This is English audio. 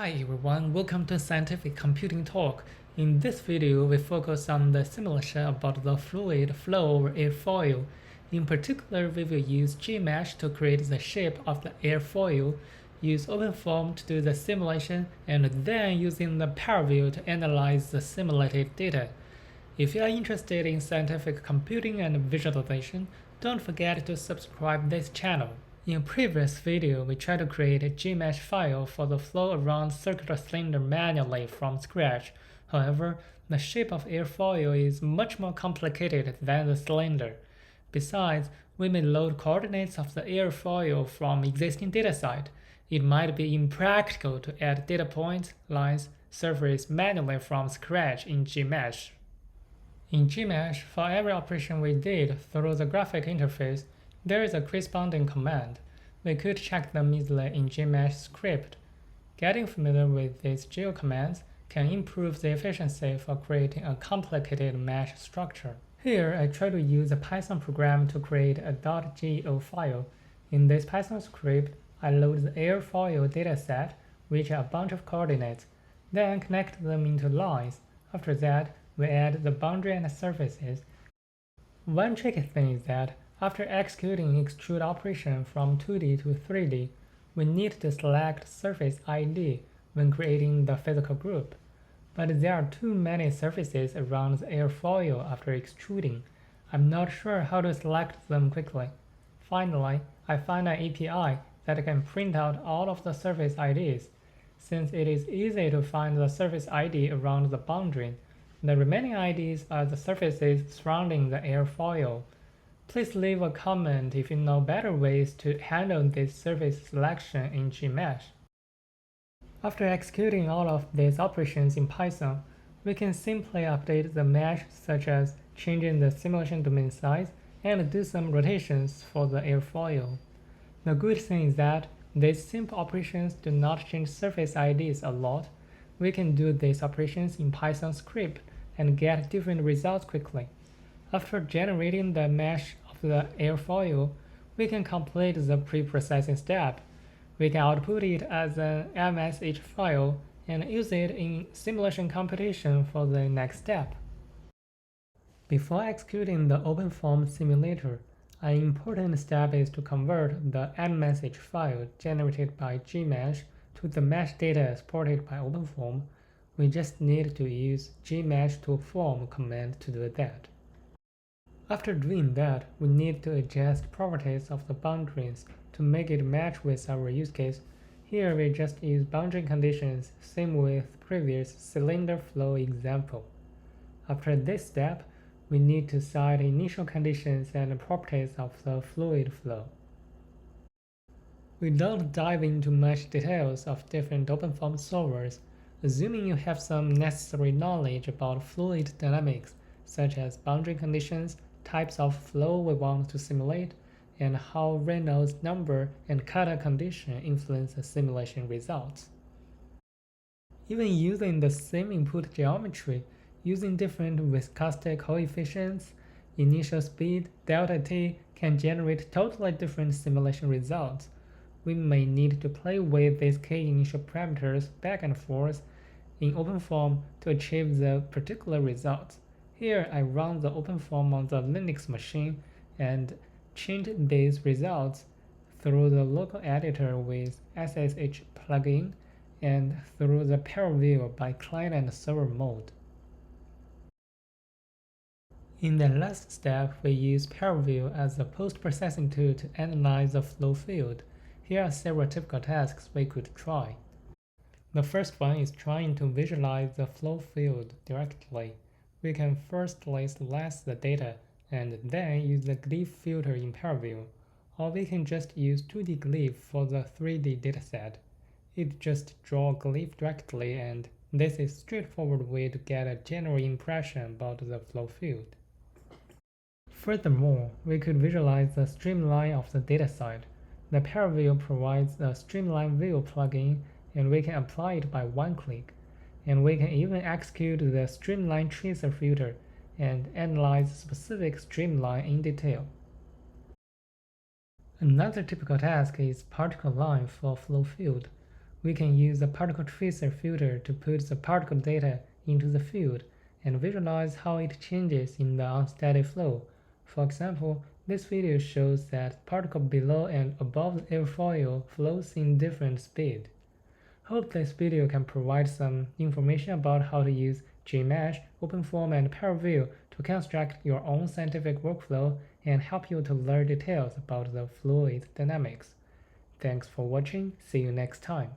Hi everyone, welcome to Scientific Computing Talk. In this video, we focus on the simulation about the fluid flow over airfoil. In particular, we will use Gmsh to create the shape of the airfoil, use OpenFoam to do the simulation, and then using the ParaView to analyze the simulated data. If you are interested in scientific computing and visualization, don't forget to subscribe this channel. In a previous video, we tried to create a Gmsh file for the flow around circular cylinder manually from scratch. However, the shape of airfoil is much more complicated than the cylinder. Besides, we may load coordinates of the airfoil from existing dataset. It might be impractical to add data points, lines, surface manually from scratch in Gmsh. In Gmsh, for every operation we did through the graphic interface, there is a corresponding command. We could check them easily in Gmsh script. Getting familiar with these geo commands can improve the efficiency for creating a complicated mesh structure. Here, I try to use a Python program to create a .go file. In this Python script, I load the airfoil dataset, which are a bunch of coordinates, then connect them into lines. After that, we add the boundary and surfaces. One tricky thing is that after executing extrude operation from 2D to 3D, we need to select surface ID when creating the physical group. But there are too many surfaces around the airfoil after extruding. I'm not sure how to select them quickly. Finally, I find an API that can print out all of the surface IDs. Since it is easy to find the surface ID around the boundary, the remaining IDs are the surfaces surrounding the airfoil. Please leave a comment if you know better ways to handle this surface selection in Gmsh. After executing all of these operations in Python, we can simply update the mesh, such as changing the simulation domain size and do some rotations for the airfoil. The good thing is that these simple operations do not change surface IDs a lot. We can do these operations in Python script and get different results quickly. After generating the mesh of the airfoil, we can complete the pre-processing step. We can output it as an MSH file and use it in simulation computation for the next step. Before executing the OpenFoam simulator, an important step is to convert the MSH file generated by Gmsh to the mesh data exported by OpenFoam. We just need to use gmsh to form command to do that. After doing that, we need to adjust properties of the boundaries to make it match with our use case. Here we just use boundary conditions, same with previous cylinder flow example. After this step, we need to set initial conditions and properties of the fluid flow. We don't dive into much details of different OpenFoam solvers, assuming you have some necessary knowledge about fluid dynamics, such as boundary conditions, types of flow we want to simulate, and how Reynolds number and kata condition influence the simulation results. Even using the same input geometry, using different viscosity coefficients, initial speed, delta t can generate totally different simulation results. We may need to play with these key initial parameters back and forth in OpenFoam to achieve the particular results. Here I run the OpenFoam on the Linux machine and change these results through the local editor with SSH plugin and through the ParaView by client and server mode. In the last step, we use ParaView as a post-processing tool to analyze the flow field. Here are several typical tasks we could try. The first one is trying to visualize the flow field directly. We can firstly select the data and then use the glyph filter in ParaView, or we can just use 2D glyph for the 3D dataset. It just draws glyph directly, and this is a straightforward way to get a general impression about the flow field. Furthermore, we could visualize the streamline of the dataset. The ParaView provides a Streamline View plugin, and we can apply it by one click. And we can even execute the Streamline Tracer filter and analyze specific streamline in detail. Another typical task is particle line for flow field. We can use the particle tracer filter to put the particle data into the field and visualize how it changes in the unsteady flow. For example, this video shows that particle below and above the airfoil flows in different speed. Hope this video can provide some information about how to use Gmsh, OpenFoam and ParaView to construct your own scientific workflow and help you to learn details about the fluid dynamics. Thanks for watching. See you next time.